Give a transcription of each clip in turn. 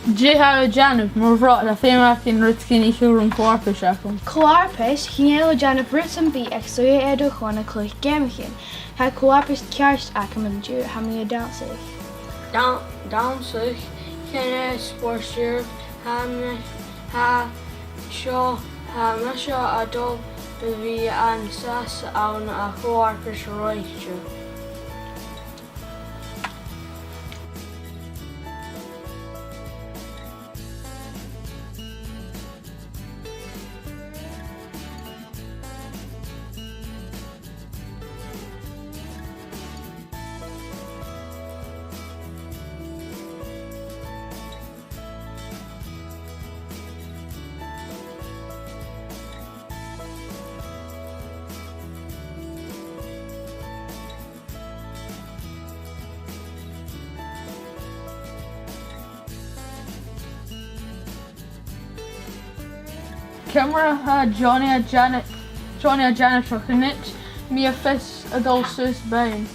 Jiha Janib, Murvrat, la Fema in Ritskini Hurum Quarper Shakum. Coarpes, Hinelo Janib Ritson be exoia edo chona cluch gemichin. Ha coarpes kjarst akamanju, hamia dansig. Dansig, Kenne Sportsjur, Ha Shaw, Ha Masha Adol, Bevi and Sas on a Coarpes Roichu. Camera Johnny a Janet Rokinich, Mia Fes Adolphus Bain.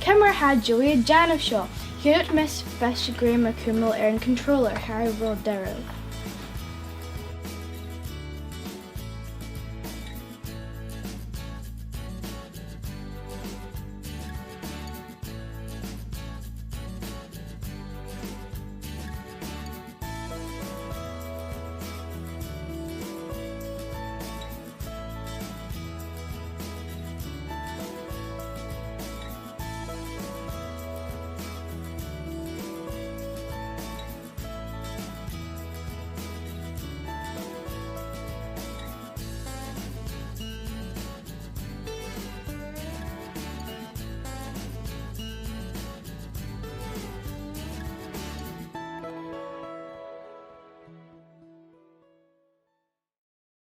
Camera had Julia Janib Shaw. Unit Miss Festigrima criminal air controller Harry Rodero.